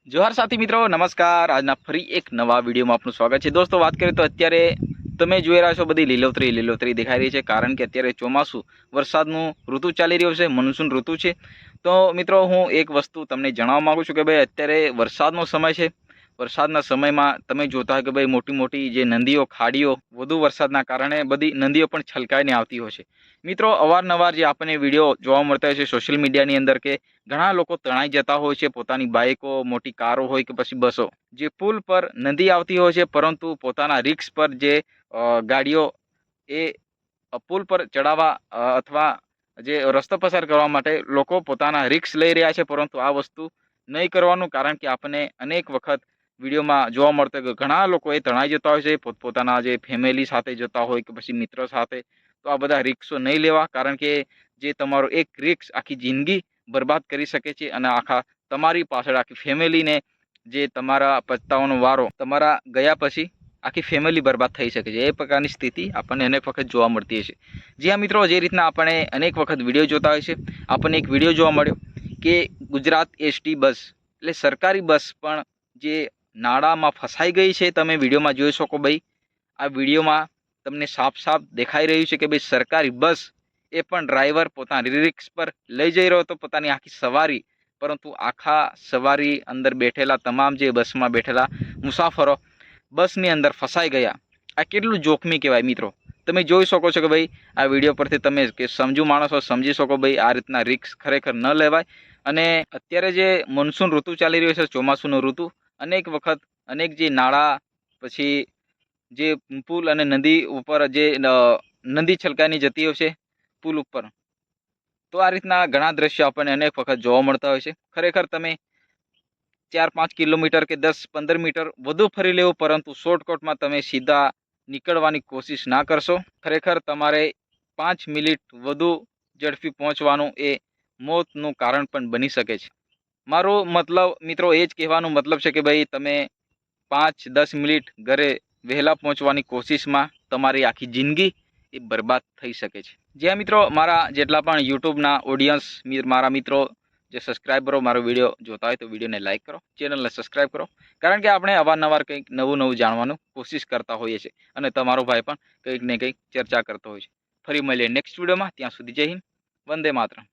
जोहार साथी मित्रों, नमस्कार। आज फरी एक नवा वीडियो में आपनु स्वागत है। दोस्तों, बात करें तो अत्यारे તમે જોઈ રહ્યા છો બધી લીલોતરી દેખાઈ રહી છે, કારણ કે અત્યારે ચોમાસું વરસાદનું ઋતુ ચાલી રહ્યું છે, મોન્સૂન ઋતુ છે। તો મિત્રો, હું એક વસ્તુ તમને જણાવવા માંગુ છું કે ભાઈ અત્યારે વરસાદનો સમય છે। વરસાદના સમયમાં તમે જોતા હોય કે ભાઈ મોટી મોટી જે નદીઓ, ખાડીઓ વધુ વરસાદના કારણે બધી નદીઓ પણ છલકાઈને આવતી હોય છે। મિત્રો, અવારનવાર જે આપણને વિડીયો જોવા મળતા હોય છે સોશિયલ મીડિયાની અંદર કે ઘણા લોકો તણાઈ જતા હોય છે, પોતાની બાઇકો, મોટી કારો હોય કે પછી બસો, જે પુલ પર નદી આવતી હોય છે, પરંતુ પોતાના રિક્સ પર જે ગાડીઓ એ પુલ પર ચડાવવા અથવા જે રસ્તો પસાર કરવા માટે લોકો પોતાના રિક્સ લઈ રહ્યા છે, પરંતુ આ વસ્તુ નહીં કરવાનું, કારણ કે આપણને અનેક વખત વિડીયોમાં જોવા મળતો કે ઘણા લોકો એ તણાઈ જતા હોય છે, પોતાના જે ફેમિલી સાથે જતા હોય કે પછી મિત્ર સાથે। તો આ બધા રિક્સો નહીં લેવા, કારણ કે જે તમારો એક રિક્સ આખી જિંદગી બરબાદ કરી શકે છે અને આખા તમારી પાછળ આખી ફેમિલીને, જે તમારા પછતાવાનો વારો તમારા ગયા પછી આખી ફેમિલી બરબાદ થઈ શકે છે। એ પ્રકારની સ્થિતિ આપણને અનેક વખત જોવા મળતી હોય છે। જી હા મિત્રો, જે રીતના આપણે અનેક વખત વિડીયો જોતા હોય છે, આપણને એક વિડીયો જોવા મળ્યો કે ગુજરાત એસટી બસ એટલે સરકારી બસ પણ જે નાળામાં ફસાઈ ગઈ છે। તમે વિડીયોમાં જોઈ શકો ભાઈ, આ વિડીયોમાં તમને સાફ સાફ દેખાઈ રહ્યું છે કે ભાઈ સરકારી બસ એ પણ ડ્રાઈવર પોતાની રિક્સ પર લઈ જઈ રહ્યો હતો પોતાની આખી સવારી, પરંતુ આખા સવારી અંદર બેઠેલા તમામ જે બસમાં બેઠેલા મુસાફરો બસની અંદર ફસાઈ ગયા। આ કેટલું જોખમી કહેવાય મિત્રો। તમે જોઈ શકો છો કે ભાઈ આ વિડીયો પરથી તમે કે સમજુ માણસો સમજી શકો ભાઈ આ રીતના રિક્સ ખરેખર ન લેવાય। અને અત્યારે જે મોન્સૂન ઋતુ ચાલી રહ્યો છે, ચોમાસુનું ઋતુ, અનેક વખત અનેક જે નાળા પછી જે પુલ અને નદી ઉપર જે નદી છલકાની જતી હોય છે પુલ ઉપર, તો આ રીતના ઘણા દ્રશ્યો આપણને અનેક વખત જોવા મળતા હોય છે। ખરેખર તમે 4-5 કિલોમીટર કે 10-15 મીટર વધુ ફરી લેવું, પરંતુ શોર્ટકટમાં તમે સીધા નીકળવાની કોશિશ ના કરશો। ખરેખર તમારે 5 મિનિટ વધુ ઝડપી પહોંચવાનું એ મોતનું કારણ પણ બની શકે છે। મારો મતલબ મિત્રો એ જ કહેવાનો મતલબ છે કે ભાઈ તમે 5-10 મિનિટ ઘરે વહેલા પહોંચવાની કોશિશમાં તમારી આખી જિંદગી એ બરબાદ થઈ શકે છે। જ્યાં મિત્રો, મારા જેટલા પણ યુટ્યુબના ઓડિયન્સ, મારા મિત્રો જે સબસ્ક્રાઈબરો મારો વિડીયો જોતા હોય તો વિડીયોને લાઇક કરો, ચેનલને સબસ્ક્રાઈબ કરો, કારણ કે આપણે અવારનવાર કંઈક નવું નવું જાણવાનું કોશિશ કરતા હોઈએ છીએ અને તમારો ભાઈ પણ કંઈક ને કંઈક ચર્ચા કરતો હોય છે। ફરી મળીએ નેક્સ્ટ વિડીયોમાં, ત્યાં સુધી જય હિન્દ, વંદે માતરમ।